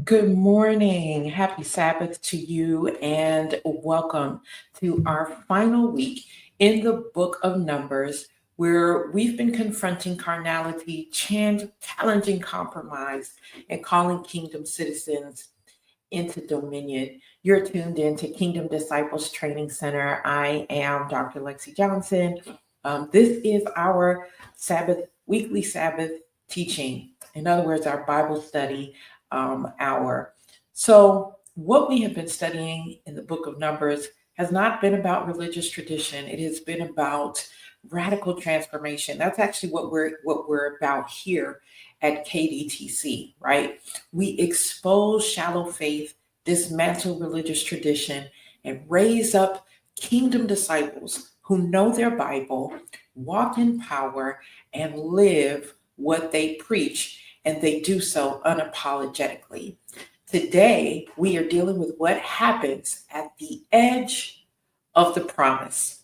Good morning. Happy Sabbath to you, and welcome to our final week in the book of Numbers, where we've been confronting carnality, challenging compromise, and calling kingdom citizens into dominion. You're tuned in to Kingdom Disciples Training Center. I am Dr. Lexi Johnson. This is our weekly Sabbath teaching. In other words, our Bible study hour. So, what we have been studying in the book of Numbers has not been about religious tradition. It has been about radical transformation. That's actually what we're about here at KDTC, right? We expose shallow faith, dismantle religious tradition, and raise up kingdom disciples who know their Bible, walk in power, and live what they preach, and they do so unapologetically. Today, we are dealing with what happens at the edge of the promise.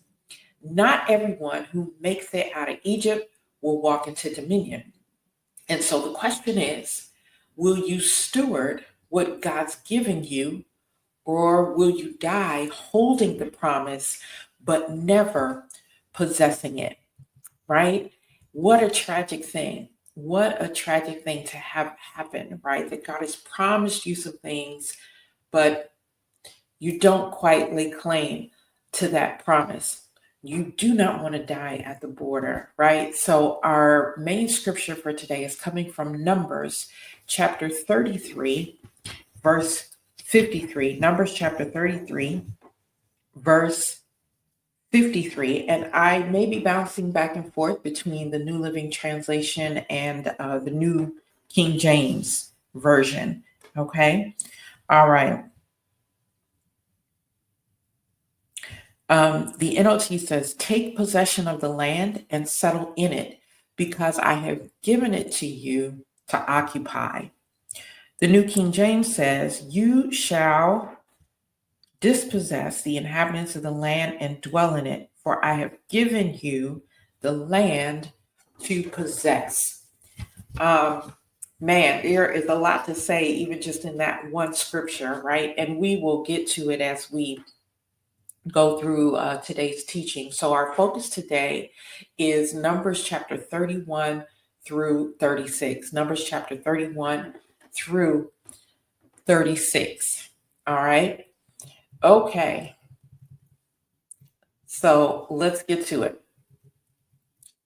Not everyone who makes it out of Egypt will walk into dominion. And so the question is, will you steward what God's given you, or will you die holding the promise but never possessing it? Right? What a tragic thing. What a tragic thing to have happen, right? That God has promised you some things, but you don't quite lay claim to that promise. You do not want to die at the border, right? So our main scripture for today is coming from Numbers chapter 33, verse 53. Numbers chapter 33, verse 53, and I may be bouncing back and forth between the New Living Translation and the New King James Version. Okay, all right. The NLT says, "Take possession of the land and settle in it, because I have given it to you to occupy." The New King James says, "You shall dispossess the inhabitants of the land and dwell in it, for I have given you the land to possess." Man, there is a lot to say, even just in that one scripture, right? And we will get to it as we go through today's teaching. So our focus today is Numbers chapter 31 through 36. Numbers chapter 31 through 36. All right. Okay, so let's get to it.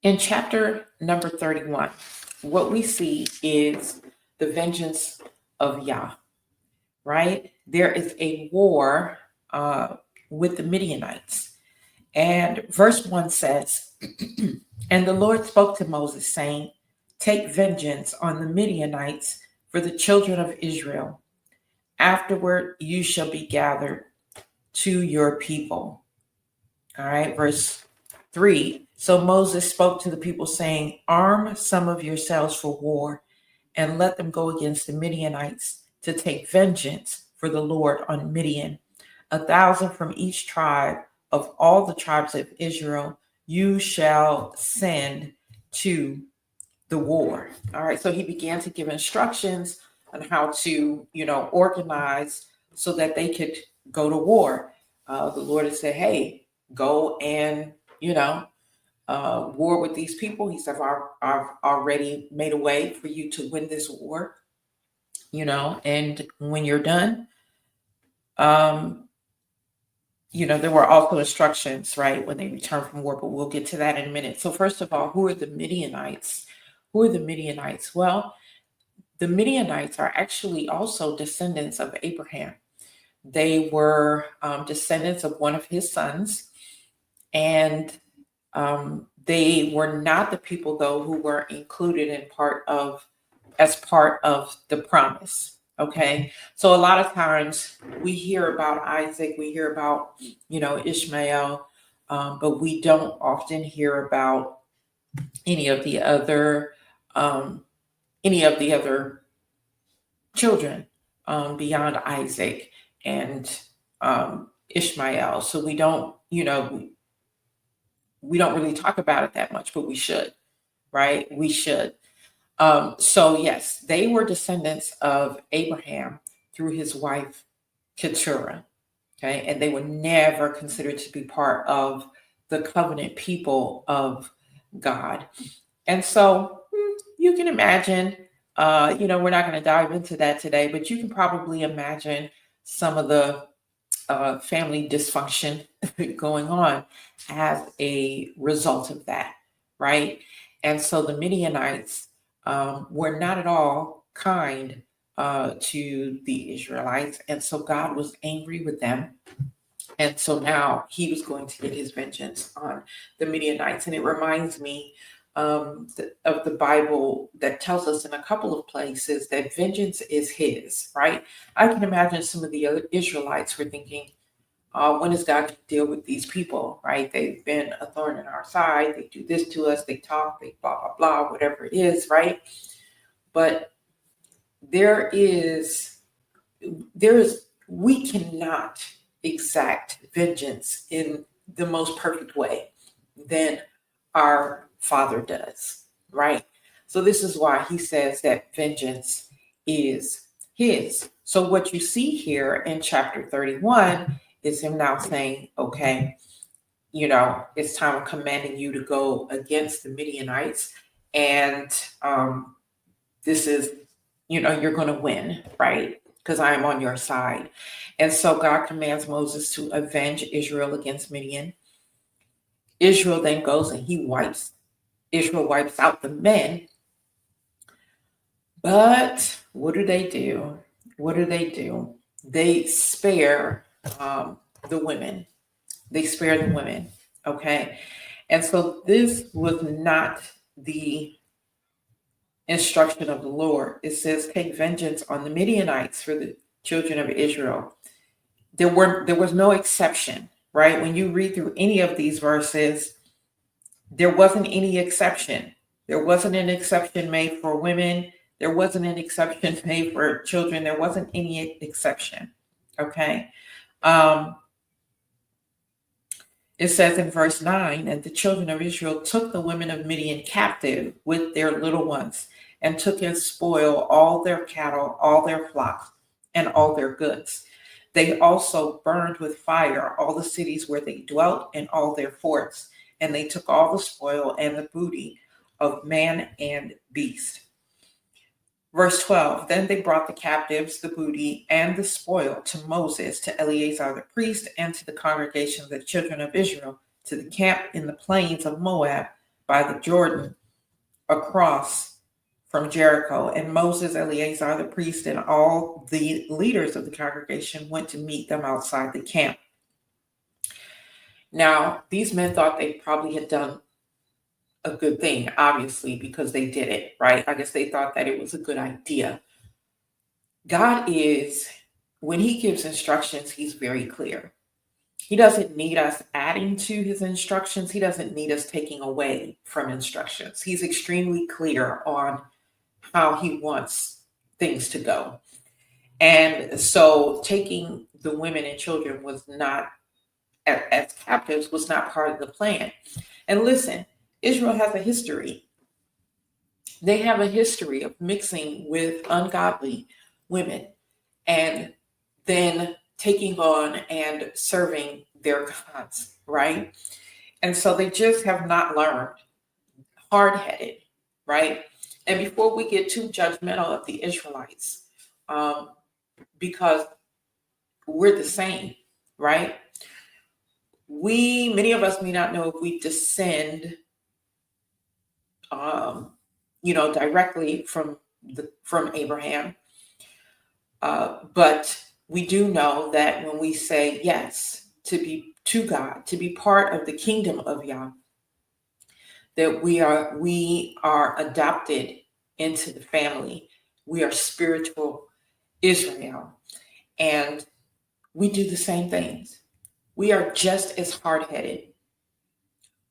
In chapter number 31, what we see is the vengeance of Yah, right? There is a war with the Midianites. And verse 1 says, "And the Lord spoke to Moses, saying, Take vengeance on the Midianites for the children of Israel. Afterward you shall be gathered to your people." All right, verse 3. "So Moses spoke to the people, saying, Arm some of yourselves for war, and let them go against the Midianites to take vengeance for the Lord on Midian. 1,000 from each tribe of all the tribes of Israel you shall send to the war." All right, so he began to give instructions on how to, organize so that they could go to war. The Lord has said, hey, go and, war with these people. He said, I've already made a way for you to win this war, and when you're done, there were also instructions, right, when they return from war, but we'll get to that in a minute. So first of all, who are the Midianites? Who are the Midianites? Well, the Midianites are actually also descendants of Abraham. They were descendants of one of his sons, and they were not the people, though, who were included as part of the promise. Okay, so a lot of times we hear about Isaac, we hear about Ishmael, but we don't often hear about any of the other children beyond Isaac and Ishmael. So we don't really talk about it that much, but we should, right? We should. So yes, they were descendants of Abraham through his wife Keturah. Okay, and they were never considered to be part of the covenant people of God. And so you can imagine, we're not going to dive into that today, but you can probably imagine some of the family dysfunction going on as a result of that, right? And so the Midianites were not at all kind to the Israelites. And so God was angry with them. And so now he was going to get his vengeance on the Midianites. And it reminds me of the Bible that tells us in a couple of places that vengeance is his, right? I can imagine some of the other Israelites were thinking, when is God going to deal with these people, right? They've been a thorn in our side. They do this to us. They talk, they blah, blah, blah, whatever it is, right? But we cannot exact vengeance in the most perfect way than our Father does, right? So this is why he says that vengeance is his. So what you see here in chapter 31 is him now saying, okay, it's time of commanding you to go against the Midianites. And this is, you're going to win, right? Because I am on your side. And so God commands Moses to avenge Israel against Midian. Israel then goes and Israel wipes out the men. But what do they do? They spare the women. Okay. And so this was not the instruction of the Lord. It says, take vengeance on the Midianites for the children of Israel. There was no exception, right? When you read through any of these verses, there wasn't any exception. There wasn't an exception made for women. There wasn't an exception made for children. There wasn't any exception. Okay. It says in verse 9, and the children of Israel took the women of Midian captive with their little ones, and took as spoil all their cattle, all their flocks, and all their goods. They also burned with fire all the cities where they dwelt and all their forts, and they took all the spoil and the booty of man and beast. Verse 12, then they brought the captives, the booty, and the spoil to Moses, to Eleazar the priest, and to the congregation of the children of Israel, to the camp in the plains of Moab by the Jordan, across from Jericho. And Moses, Eleazar the priest, and all the leaders of the congregation went to meet them outside the camp. Now, these men thought they probably had done a good thing, obviously, because they did it, right? I guess they thought that it was a good idea. God is, when he gives instructions, he's very clear. He doesn't need us adding to his instructions. He doesn't need us taking away from instructions. He's extremely clear on how he wants things to go. And so taking the women and children was not, as captives, was not part of the plan. And listen, Israel has a history. They have a history of mixing with ungodly women and then taking on and serving their gods, right? And so they just have not learned. Hard-headed, right? And before we get too judgmental of the Israelites, because we're the same, right? Many of us may not know if we descend directly from Abraham. But we do know that when we say yes to God, to be part of the kingdom of Yah, that we are adopted into the family. We are spiritual Israel, and we do the same things. We are just as hard-headed.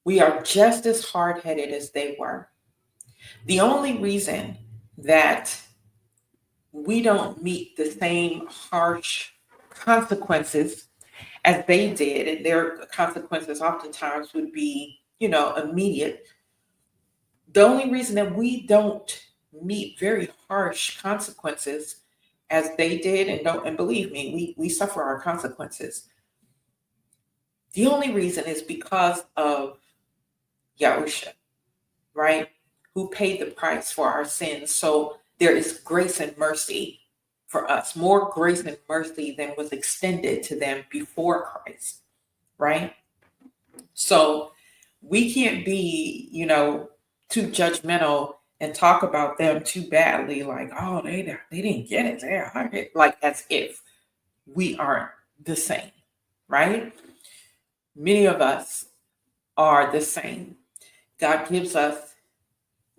We are just as hard-headed as they were. The only reason that we don't meet the same harsh consequences as they did, and their consequences oftentimes would be, immediate. The only reason that we don't meet very harsh consequences as they did, and believe me, we suffer our consequences. The only reason is because of Yahusha, right? Who paid the price for our sins. So there is grace and mercy for us, more grace and mercy than was extended to them before Christ, right? So we can't be, too judgmental and talk about them too badly, like, oh, they didn't get it. They're like as if we aren't the same, right? Many of us are the same. God gives us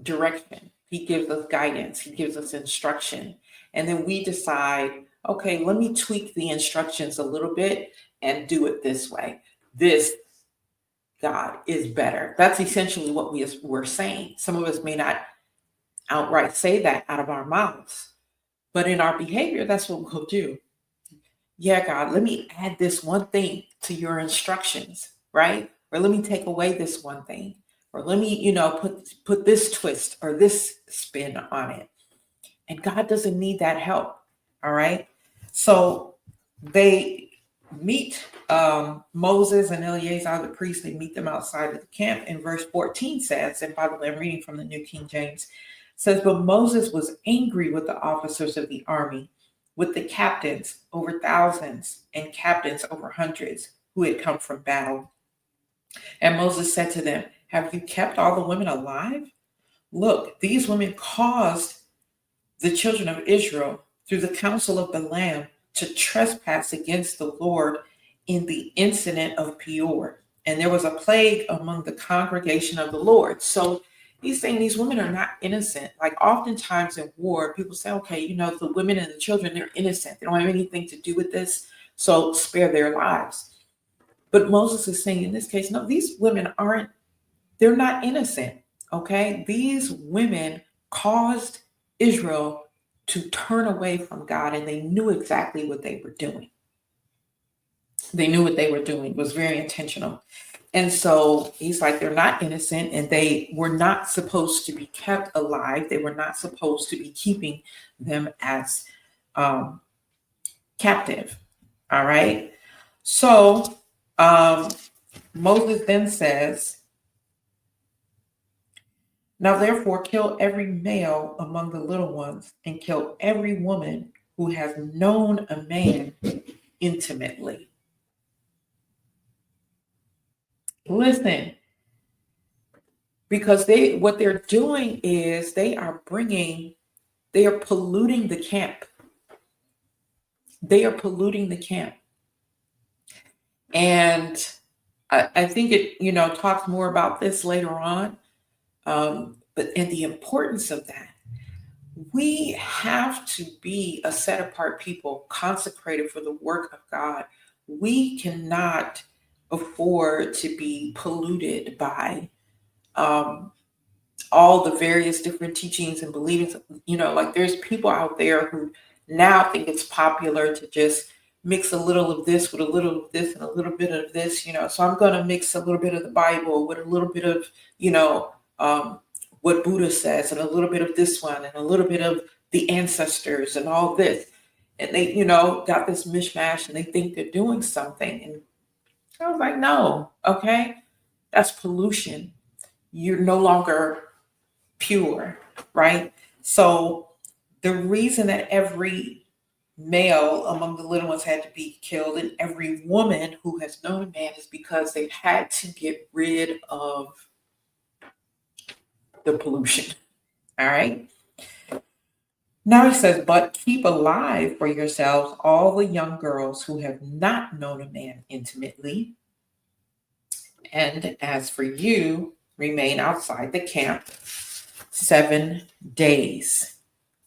direction. He gives us guidance. He gives us instruction. And then we decide, okay, let me tweak the instructions a little bit and do it this way. This God is better. That's essentially what we're saying. Some of us may not outright say that out of our mouths, but in our behavior, that's what we'll do. Yeah, God, let me add this one thing to your instructions, right? Or let me take away this one thing. Or let me, put this twist or this spin on it. And God doesn't need that help. All right. So they meet Moses and Eleazar the priest. They meet them outside of the camp. And verse 14 says, and by the way, I'm reading from the New King James, says, but Moses was angry with the officers of the army, with the captains over thousands and captains over hundreds who had come from battle. And Moses said to them, have you kept all the women alive? Look, these women caused the children of Israel through the counsel of Balaam to trespass against the Lord in the incident of Peor. And there was a plague among the congregation of the Lord. So he's saying these women are not innocent. Like oftentimes in war, people say, okay, the women and the children, they're innocent. They don't have anything to do with this. So spare their lives. But Moses is saying in this case, no, these women they're not innocent. Okay. These women caused Israel to turn away from God, and they knew exactly what they were doing. They knew what they were doing. It was very intentional. And so he's like, they're not innocent, and they were not supposed to be kept alive. They were not supposed to be keeping them as captive. All right. So Moses then says, now therefore kill every male among the little ones, and kill every woman who has known a man intimately. Listen, because what they're doing is they are polluting the camp. They are polluting the camp. And I think it, talks more about this later on. And the importance of that. We have to be a set apart people, consecrated for the work of God. We cannot afford to be polluted by all the various different teachings and beliefs. Like there's people out there who now think it's popular to just mix a little of this with a little of this and a little bit of this, so I'm going to mix a little bit of the Bible with a little bit of, what Buddha says, and a little bit of this one, and a little bit of the ancestors and all this. And they, got this mishmash, and they think they're doing something. And I was like, no, okay, that's pollution. You're no longer pure, right? So the reason that every male among the little ones had to be killed, and every woman who has known a man, is because they had to get rid of the pollution. All right. Now he says, but keep alive for yourselves all the young girls who have not known a man intimately. And as for you, remain outside the camp 7 days.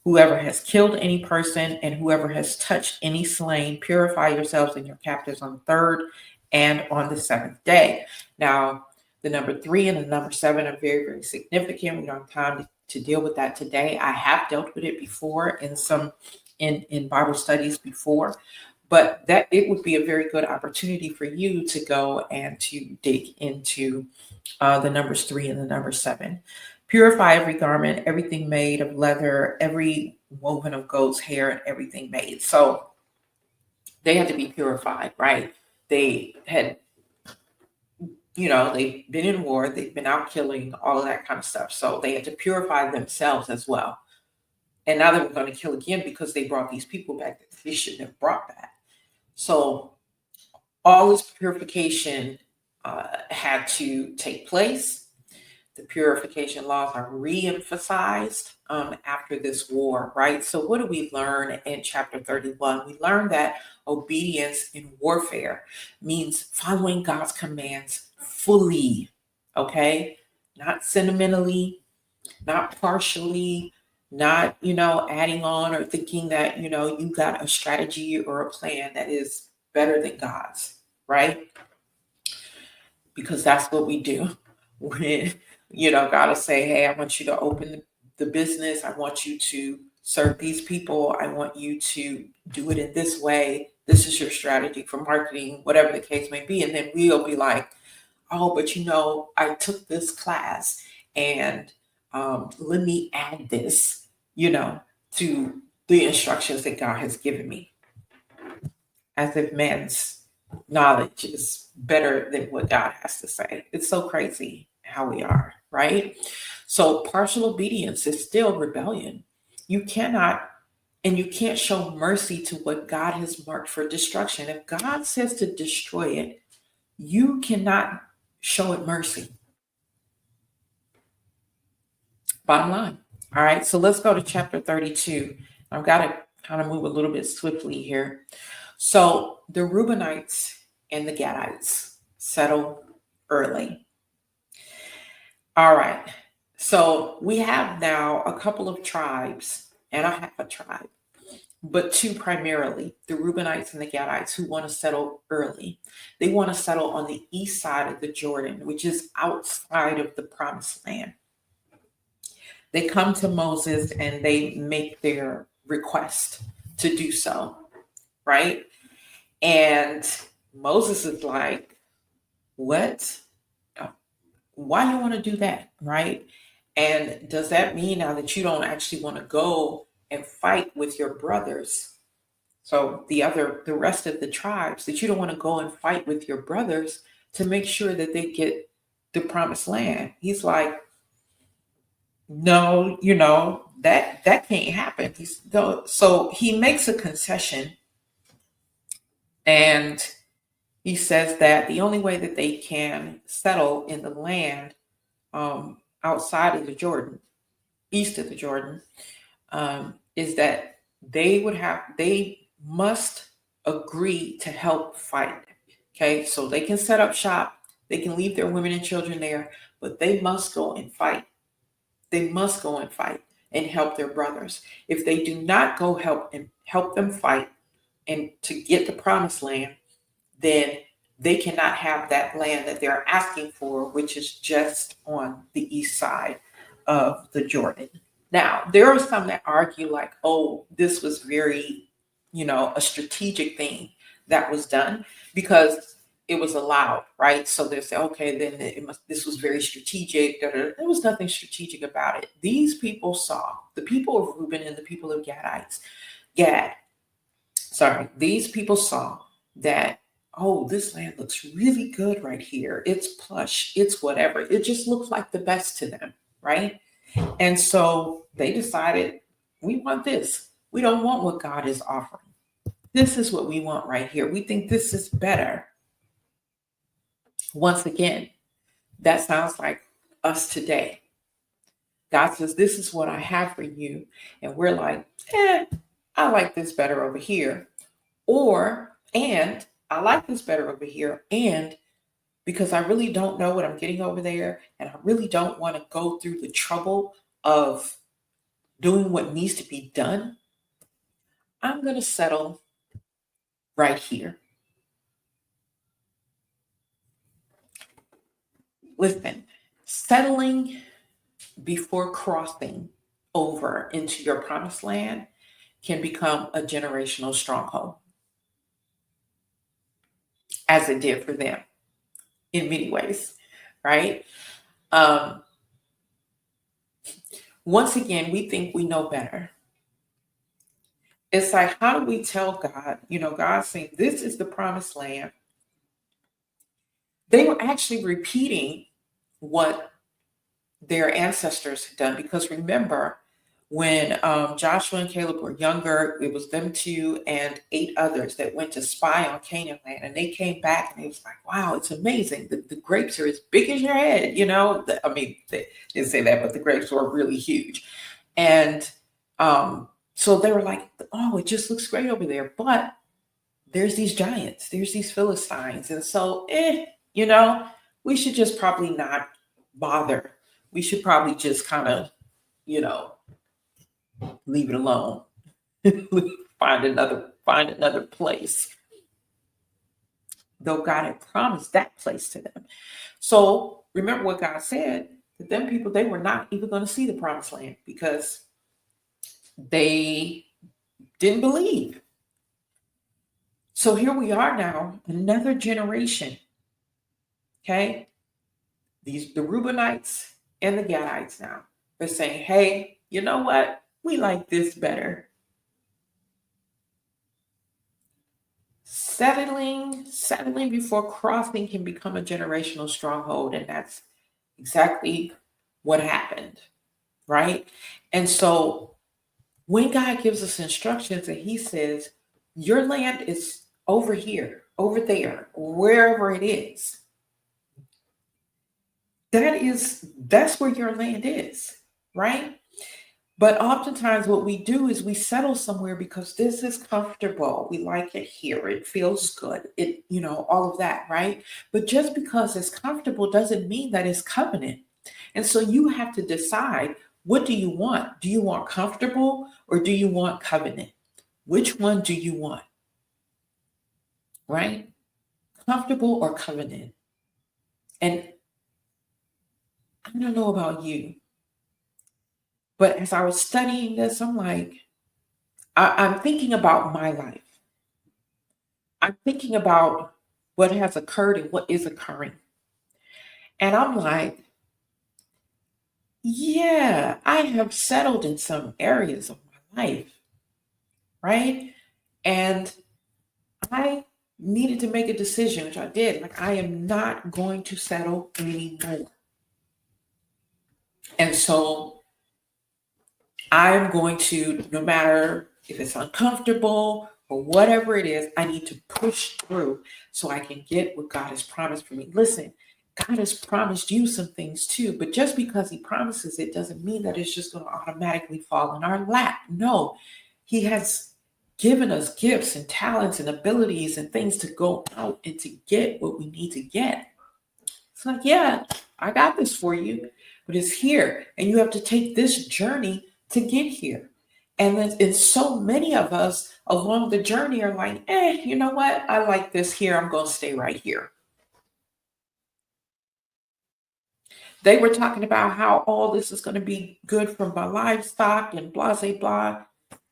Whoever has killed any person and whoever has touched any slain, purify yourselves and your captives on the 3rd and on the 7th day. Now, the number 3 and the number 7 are very, very significant. We don't have time to deal with that today. I have dealt with it before in Bible studies before, but that it would be a very good opportunity for you to go and to dig into the numbers 3 and the number 7. Purify every garment, everything made of leather, every woven of goat's hair, and everything made. So they had to be purified, right? They had, they've been in war, they've been out killing, all of that kind of stuff. So they had to purify themselves as well. And now they were going to kill again because they brought these people back that they shouldn't have brought back. So all this purification had to take place. The purification laws are re-emphasized after this war, right? So what do we learn in chapter 31? We learn that obedience in warfare means following God's commands fully, okay? Not sentimentally, not partially, not, adding on or thinking that, you got a strategy or a plan that is better than God's, right? Because that's what we do when, God will say, hey, I want you to open the business. I want you to serve these people. I want you to do it in this way. This is your strategy for marketing, whatever the case may be. And then we'll be like, oh, but I took this class and let me add this, to the instructions that God has given me. As if man's knowledge is better than what God has to say. It's so crazy how we are, right? So partial obedience is still rebellion. You cannot and you can't show mercy to what God has marked for destruction. If God says to destroy it, you cannot show it mercy. Bottom line. All right, so let's go to chapter 32. I've got to kind of move a little bit swiftly here. So the Reubenites and the Gadites settle early. All right, so we have now a couple of tribes and a half a tribe, but two primarily, the Reubenites and the Gadites, who want to settle early. They want to settle on the east side of the Jordan, which is outside of the promised land. They come to Moses and they make their request to do so, right? And Moses is like, what? Why do you want to do that, right? And does that mean now that you don't actually want to go and fight with your brothers? So the rest of the tribes, that you don't want to go and fight with your brothers to make sure that they get the promised land. He's like, no, that can't happen. So he makes a concession, and he says that the only way that they can settle in the land outside of the Jordan, east of the Jordan, is that they must agree to help fight. Okay, so they can set up shop, they can leave their women and children there, but they must go and fight. They must go and fight and help their brothers. If they do not go help them fight and to get the promised land, then they cannot have that land that they're asking for, which is just on the east side of the Jordan. Now, there are some that argue like, oh, this was very, a strategic thing that was done because it was allowed, right? So they say, okay, then this was very strategic. There was nothing strategic about it. These people saw, the people of Reuben and the people of these people saw that, oh, this land looks really good right here. It's plush, it's whatever. It just looks like the best to them, right? And so they decided, we want this. We don't want what God is offering. This is what we want right here. We think this is better. Once again, that sounds like us today. God says, this is what I have for you. And we're like, I like this better over here. And I like this better over here. And because I really don't know what I'm getting over there, and I really don't want to go through the trouble of doing what needs to be done, I'm going to settle right here. Listen, settling before crossing over into your promised land can become a generational stronghold, as it did for them in many ways, right? once again, we think we know better. It's like, how do we tell God, God's saying, this is the promised land. They were actually repeating what their ancestors had done. Because remember, when Joshua and Caleb were younger, it was them two and 8 others that went to spy on Canaan land. And they came back and it was like, wow, it's amazing. The grapes are as big as your head, they didn't say that, but the grapes were really huge. And so they were like, oh, it just looks great over there. But there's these giants, there's these Philistines. And so, we should just probably not bother. We should probably just kind of, leave it alone. find another place. Though God had promised that place to them. So remember what God said, that them people, they were not even going to see the promised land because they didn't believe. So here we are now, another generation. Okay? The Reubenites and the Gadites now. They're saying, hey, you know what? We like this better. Settling before crossing can become a generational stronghold. And that's exactly what happened, right? And so when God gives us instructions and he says, your land is over here, over there, wherever it is, that's where your land is, right? But oftentimes what we do is we settle somewhere because this is comfortable. We like it here. It feels good. All of that, right? But just because it's comfortable doesn't mean that it's covenant. And so you have to decide, what do you want? Do you want comfortable or do you want covenant? Which one do you want? Right? Comfortable or covenant? And I don't know about you, but as I was studying this, I'm like, I'm thinking about my life. I'm thinking about what has occurred and what is occurring. And I'm like, yeah, I have settled in some areas of my life, right? And I needed to make a decision, which I did. Like, I am not going to settle anymore. And so I'm going to, no matter if it's uncomfortable or whatever it is, I need to push through so I can get what God has promised for me. Listen, God has promised you some things too, but just because he promises it doesn't mean that it's just going to automatically fall in our lap. No, he has given us gifts and talents and abilities and things to go out and to get what we need to get. It's like, yeah, I got this for you, but it's here. And you have to take this journey to get here. And so many of us along the journey are like, you know what? I like this here. I'm going to stay right here. They were talking about how all this is going to be good for my livestock and blah, blah, blah.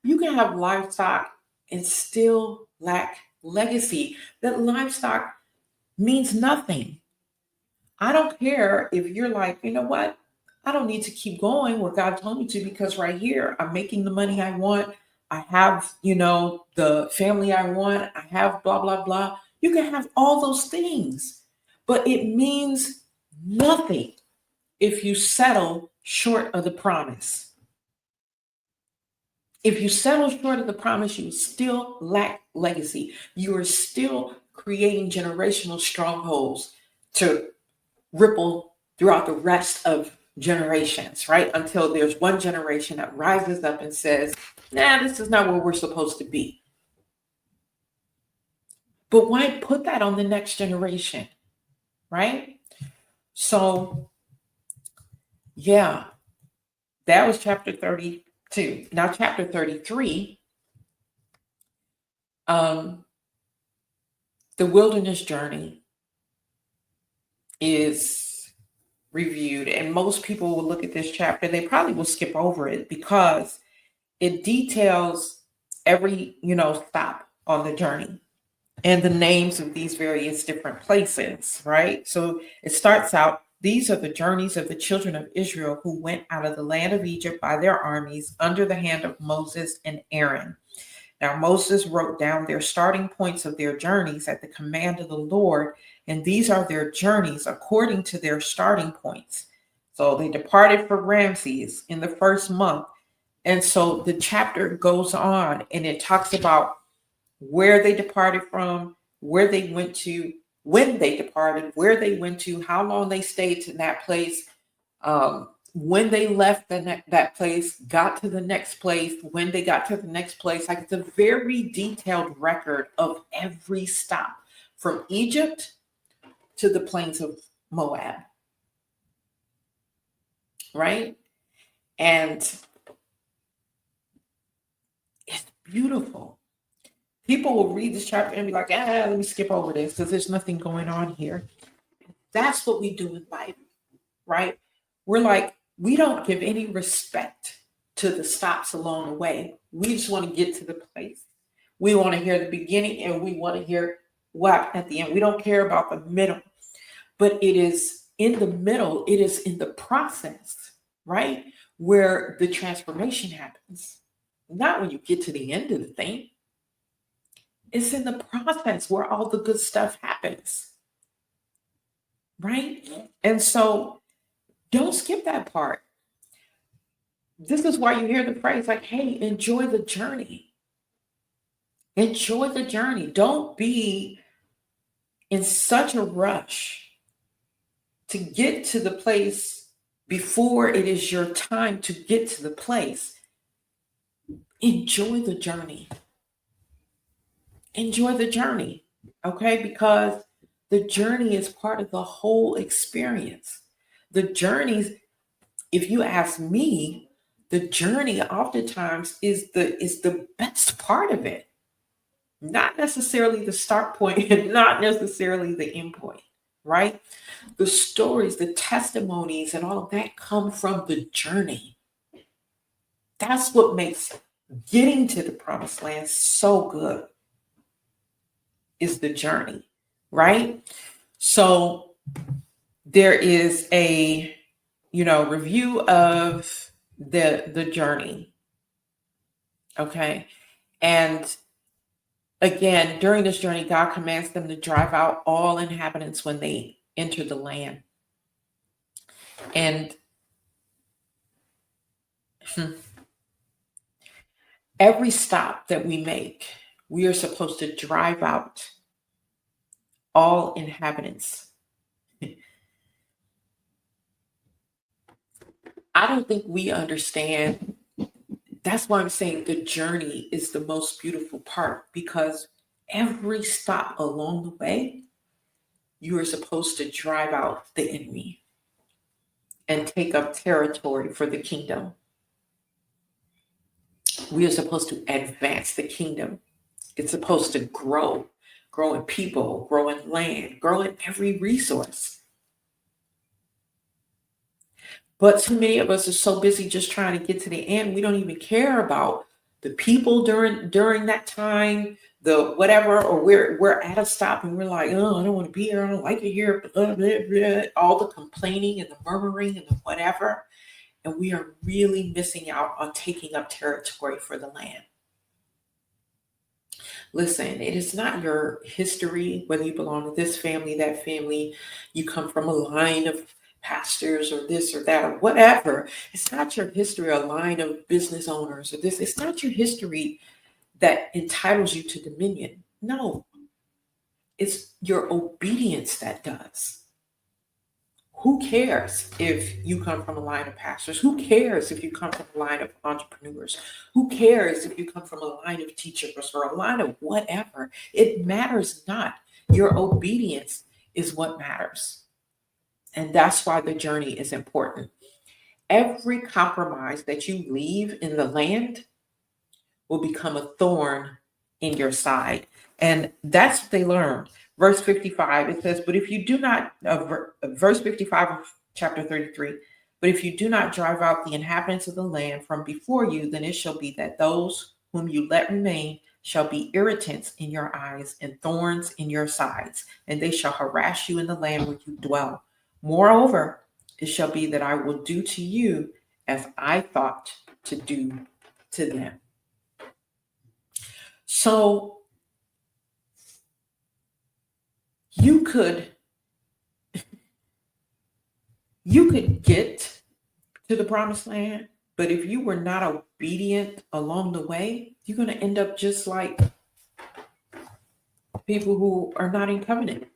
You can have livestock and still lack legacy. That livestock means nothing. I don't care if you're like, you know what? I don't need to keep going where God told me to, because right here, I'm making the money I want. I have, the family I want. I have blah, blah, blah. You can have all those things, but it means nothing if you settle short of the promise. If you settle short of the promise, you still lack legacy. You are still creating generational strongholds to ripple throughout the rest of generations, right? Until there's one generation that rises up and says, nah, this is not where we're supposed to be. But why put that on the next generation, right? So, yeah, that was chapter 32. Now, chapter 33, the wilderness journey is reviewed, and most people will look at this chapter, they probably will skip over it because it details every stop on the journey and the names of these various different places, right? So it starts out, These are the journeys of the children of Israel who went out of the land of Egypt by their armies under the hand of Moses and Aaron. Now Moses wrote down their starting points of their journeys at the command of the Lord, and these are their journeys according to their starting points. So they departed from Ramses in the first month. And so the chapter goes on and it talks about where they departed from, where they went to, when they departed, where they went to, how long they stayed in that place, when they left that place, got to the next place, when they got to the next place. Like, it's a very detailed record of every stop from Egypt to the plains of Moab. Right? And it's beautiful. People will read this chapter and be like, let me skip over this because there's nothing going on here. That's what we do in life, right? We're like, we don't give any respect to the stops along the way. We just want to get to the place. We want to hear the beginning and we want to hear what at the end. We don't care about the middle, but it is in the middle. It is in the process, right? Where the transformation happens. Not when you get to the end of the thing. It's in the process where all the good stuff happens, right? And so don't skip that part. This is why you hear the phrase like, hey, enjoy the journey. Enjoy the journey. Don't be in such a rush to get to the place before it is your time to get to the place. Enjoy the journey. Enjoy the journey, okay? Because the journey is part of the whole experience. The journeys, if you ask me, the journey oftentimes is the best part of it. Not necessarily the start point and not necessarily the end point, right? The stories, the testimonies, and all of that come from the journey. That's what makes getting to the promised land so good, is the journey, right? So there is a, review of the journey. Okay. And again, during this journey, God commands them to drive out all inhabitants when they enter the land. And every stop that we make, we are supposed to drive out all inhabitants. I don't think we understand. That's why I'm saying the journey is the most beautiful part, because every stop along the way, you are supposed to drive out the enemy and take up territory for the kingdom. We are supposed to advance the kingdom. It's supposed to grow in people, grow in land, grow in every resource. But too many of us are so busy just trying to get to the end. We don't even care about the people during that time, the whatever, or we're at a stop and we're like, oh, I don't want to be here. I don't like it here. Blah, blah, blah. All the complaining and the murmuring and the whatever. And we are really missing out on taking up territory for the land. Listen, it is not your history, whether you belong to this family, that family, you come from a line of pastors or this or that or whatever. It's not your history, a line of business owners or this. It's not your history that entitles you to dominion. No, it's your obedience that does. Who cares if you come from a line of pastors? Who cares if you come from a line of entrepreneurs? Who cares if you come from a line of teachers or a line of whatever? It matters not. Your obedience is what matters. And that's why the journey is important. Every compromise that you leave in the land will become a thorn in your side. And that's what they learned. Verse 55, it says, but if you do not, verse 55 of chapter 33, but if you do not drive out the inhabitants of the land from before you, then it shall be that those whom you let remain shall be irritants in your eyes and thorns in your sides, and they shall harass you in the land where you dwell. Moreover, it shall be that I will do to you as I thought to do to them. So you could get to the promised land, but if you were not obedient along the way, you're going to end up just like people who are not in covenant.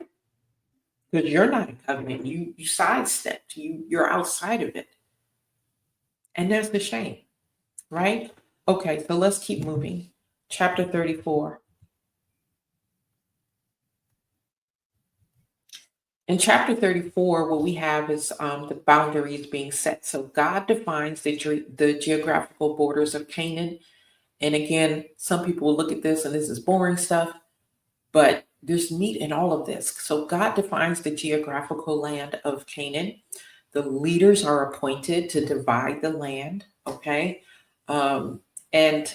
Because you're not in covenant. You sidestepped. You're outside of it. And that's the shame, right? Okay, so let's keep moving. Chapter 34. In chapter 34, what we have is the boundaries being set. So God defines the geographical borders of Canaan. And again, some people will look at this and this is boring stuff, but there's meat in all of this. So God defines the geographical land of Canaan. The leaders are appointed to divide the land, okay? And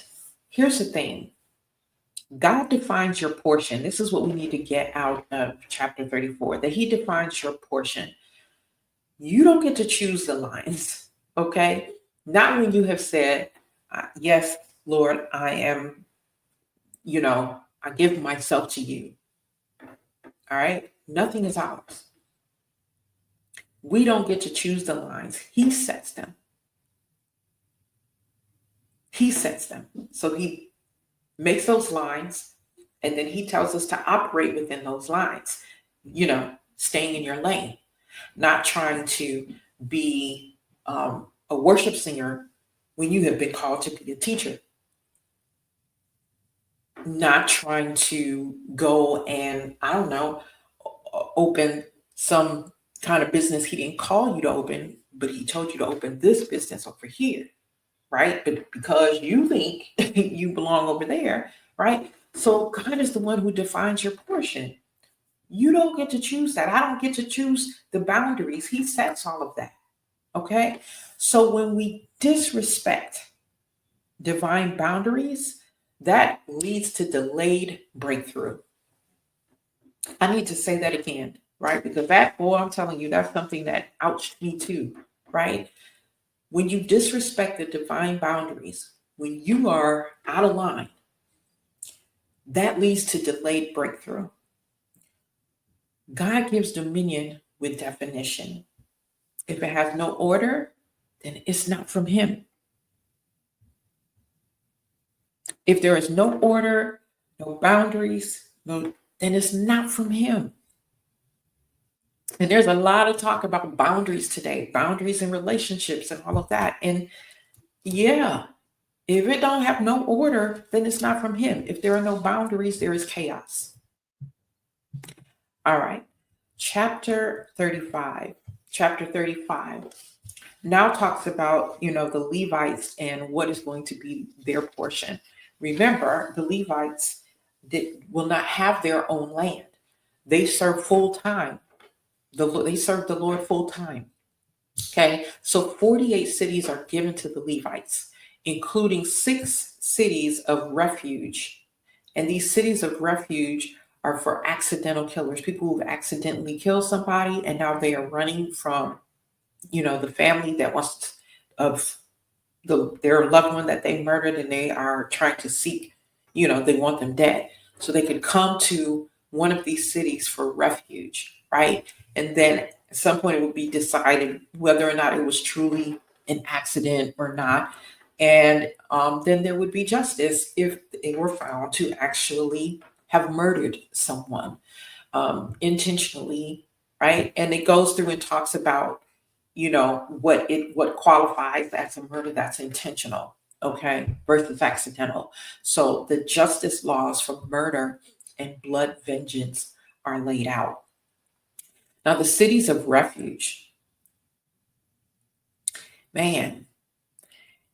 here's the thing. God defines your portion. This is what we need to get out of chapter 34, that he defines your portion. You don't get to choose the lines, okay? Not when you have said, yes, Lord, I am, I give myself to you. All right? Nothing is ours. We don't get to choose the lines. He sets them. He sets them. So he makes those lines, and then he tells us to operate within those lines, staying in your lane, not trying to be a worship singer when you have been called to be a teacher, not trying to go and, open some kind of business he didn't call you to open, but he told you to open this business over here. Right? But because you think you belong over there, right? So God is the one who defines your portion. You don't get to choose that. I don't get to choose the boundaries. He sets all of that. Okay? So when we disrespect divine boundaries, that leads to delayed breakthrough. I need to say that again, right? Because I'm telling you, that's something that ouched me too, right? When you disrespect the divine boundaries, when you are out of line, that leads to delayed breakthrough. God gives dominion with definition. If it has no order, then it's not from him. If there is no order, no boundaries, then it's not from him. And there's a lot of talk about boundaries today, boundaries in relationships and all of that. And yeah, if it don't have no order, then it's not from him. If there are no boundaries, there is chaos. All right. Chapter 35 now talks about, the Levites and what is going to be their portion. Remember, the Levites will not have their own land. They serve full time. They serve the Lord full time. Okay. So 48 cities are given to the Levites, including 6 cities of refuge. And these cities of refuge are for accidental killers, people who've accidentally killed somebody and now they are running from, the family that wants of their loved one that they murdered, and they are trying to seek, they want them dead. So they could come to one of these cities for refuge, right? And then at some point it would be decided whether or not it was truly an accident or not. And then there would be justice if they were found to actually have murdered someone intentionally, right? And it goes through and talks about, what qualifies as a murder that's intentional, okay, versus accidental. So the justice laws for murder and blood vengeance are laid out. Now, the cities of refuge, man,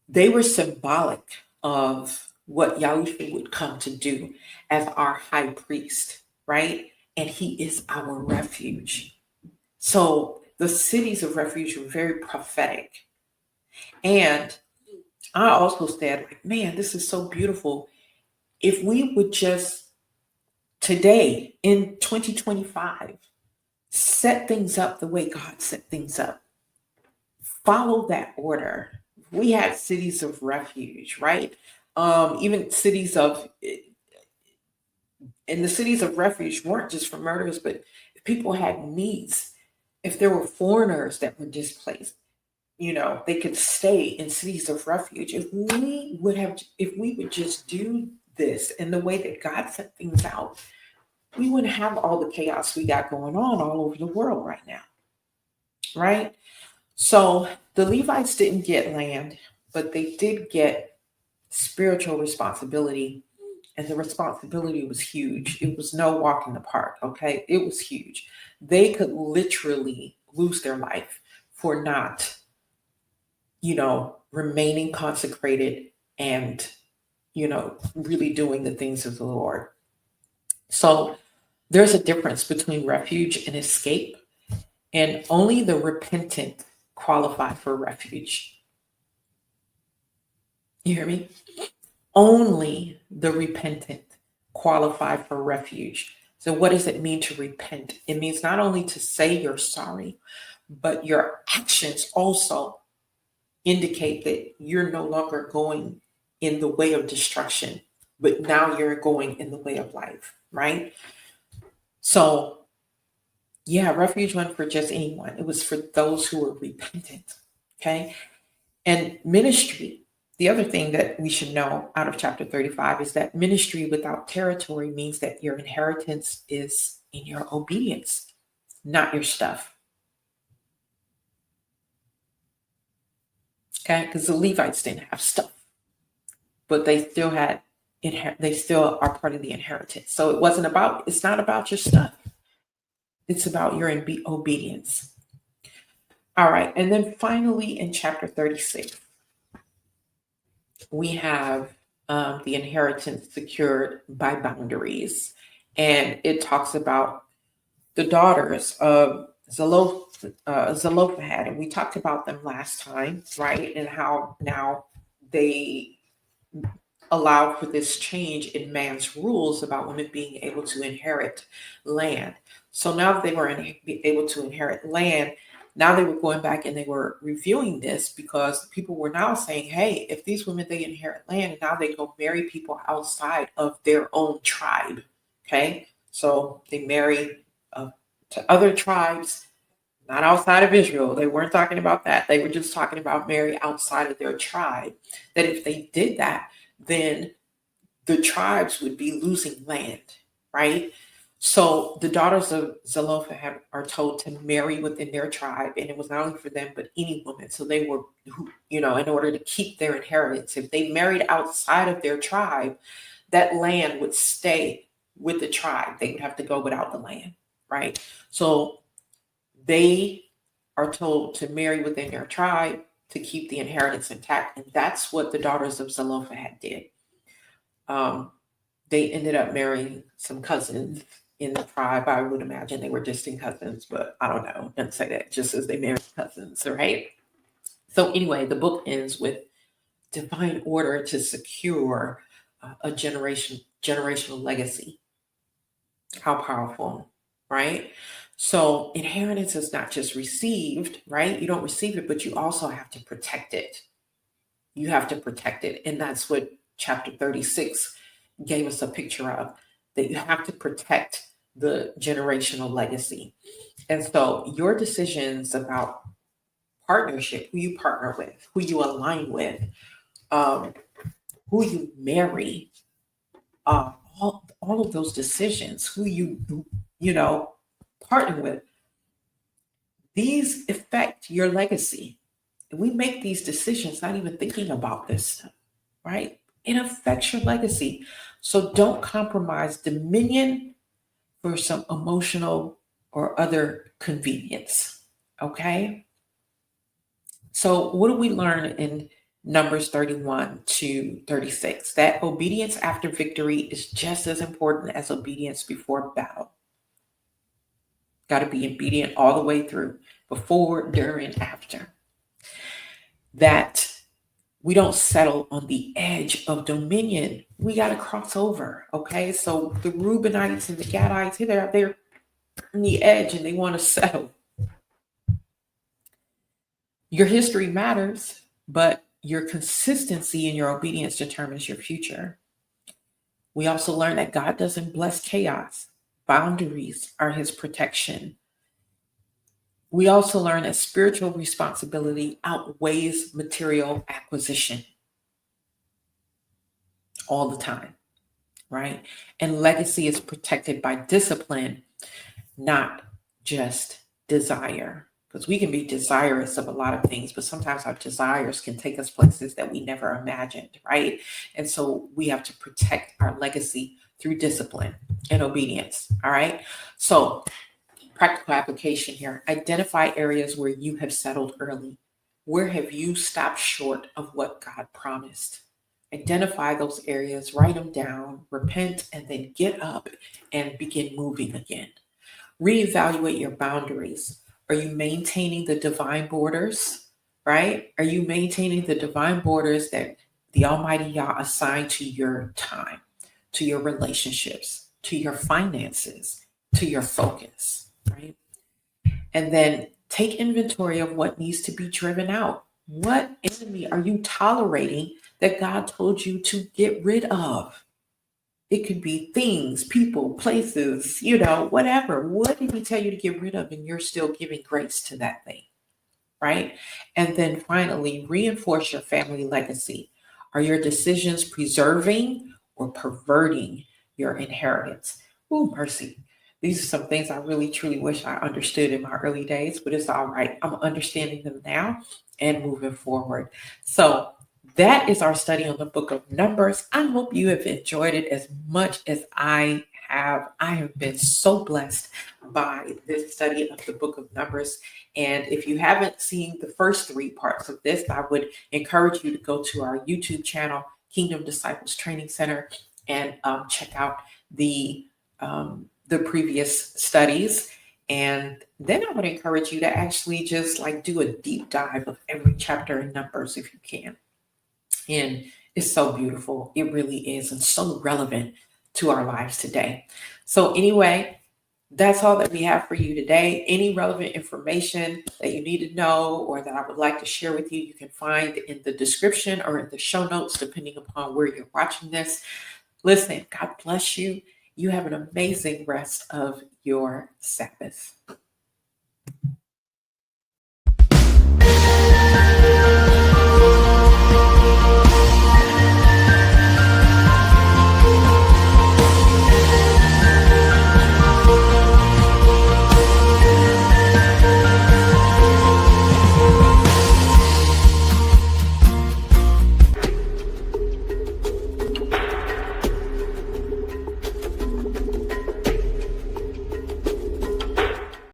they were symbolic of what Yahushua would come to do as our high priest, right? And he is our refuge. So the cities of refuge were very prophetic. And I also said, man, this is so beautiful. If we would just today in 2025, set things up the way God set things up. Follow that order. We had cities of refuge, right? Even cities of, and the cities of refuge weren't just for murderers, but if people had needs, if there were foreigners that were displaced, they could stay in cities of refuge. If we would just do this in the way that God set things out, we wouldn't have all the chaos we got going on all over the world right now, right? So the Levites didn't get land, but they did get spiritual responsibility, and the responsibility was huge. It was no walk in the park, okay? It was huge. They could literally lose their life for not, remaining consecrated and, really doing the things of the Lord. So there's a difference between refuge and escape, and only the repentant qualify for refuge. You hear me? Only the repentant qualify for refuge. So what does it mean to repent? It means not only to say you're sorry, but your actions also indicate that you're no longer going in the way of destruction, but now you're going in the way of life, right? So, yeah, refuge wasn't for just anyone. It was for those who were repentant, okay? And ministry, the other thing that we should know out of chapter 35 is that ministry without territory means that your inheritance is in your obedience, not your stuff. Okay, because the Levites didn't have stuff, but they still had they still are part of the inheritance. So it's not about your stuff. It's about your obedience. All right, and then finally in chapter 36, we have the inheritance secured by boundaries, and it talks about the daughters of Zelophehad, and we talked about them last time, right? And how now they allow for this change in man's rules about women being able to inherit land. So now that they were able to inherit land, now they were going back and they were reviewing this because people were now saying, hey, if these women, they inherit land and now they go marry people outside of their own tribe, okay? So they marry to other tribes, not outside of Israel. They weren't talking about that. They were just talking about marry outside of their tribe. That if they did that, then the tribes would be losing land, right? So the daughters of Zelophehad are told to marry within their tribe, and it was not only for them, but any woman. So they were, in order to keep their inheritance, if they married outside of their tribe, that land would stay with the tribe. They would have to go without the land, right? So they are told to marry within their tribe to keep the inheritance intact. And that's what the daughters of Zelophehad did. They ended up marrying some cousins in the tribe. I would imagine they were distant cousins, but I don't know. Doesn't say that, just as they married cousins, right? So anyway, the book ends with divine order to secure a generational legacy. How powerful, right? So inheritance is not just received, right? You don't receive it, but you also have to protect it. You have to protect it. And that's what chapter 36 gave us a picture of, that you have to protect the generational legacy. And so your decisions about partnership, who you partner with, who you align with, who you marry, all of those decisions, who you partner with, these affect your legacy. And we make these decisions not even thinking about this stuff, right? It affects your legacy. So don't compromise dominion for some emotional or other convenience, okay? So what do we learn in Numbers 31 to 36? That obedience after victory is just as important as obedience before battle. Got to be obedient all the way through, before, during, after. That we don't settle on the edge of dominion. We got to cross over, okay? So the Reubenites and the Gadites, they're on the edge and they want to settle. Your history matters, but your consistency and your obedience determines your future. We also learn that God doesn't bless chaos. Boundaries are his protection. We also learn that spiritual responsibility outweighs material acquisition all the time, right? And legacy is protected by discipline, not just desire. Because we can be desirous of a lot of things, but sometimes our desires can take us places that we never imagined, right? And so we have to protect our legacy through discipline and obedience, all right? So practical application here. Identify areas where you have settled early. Where have you stopped short of what God promised? Identify those areas, write them down, repent, and then get up and begin moving again. Reevaluate your boundaries. Are you maintaining the divine borders, right? Are you maintaining the divine borders that the Almighty Yah assigned to your time, to your relationships, to your finances, to your focus, right? And then take inventory of what needs to be driven out. What enemy are you tolerating that God told you to get rid of? It could be things, people, places, whatever. What did he tell you to get rid of? And you're still giving grace to that thing, right? And then finally, reinforce your family legacy. Are your decisions preserving or perverting your inheritance? Oh, mercy. These are some things I really, truly wish I understood in my early days, but it's all right. I'm understanding them now and moving forward. So that is our study on the book of Numbers. I hope you have enjoyed it as much as I have. I have been so blessed by this study of the book of Numbers. And if you haven't seen the first 3 parts of this, I would encourage you to go to our YouTube channel, Kingdom Disciples Training Center, and check out the previous studies. And then I would encourage you to actually just do a deep dive of every chapter in Numbers if you can. And it's so beautiful. It really is, and so relevant to our lives today. So anyway, that's all that we have for you today. Any relevant information that you need to know or that I would like to share with you, you can find in the description or in the show notes, depending upon where you're watching this. Listen, God bless you. You have an amazing rest of your Sabbath.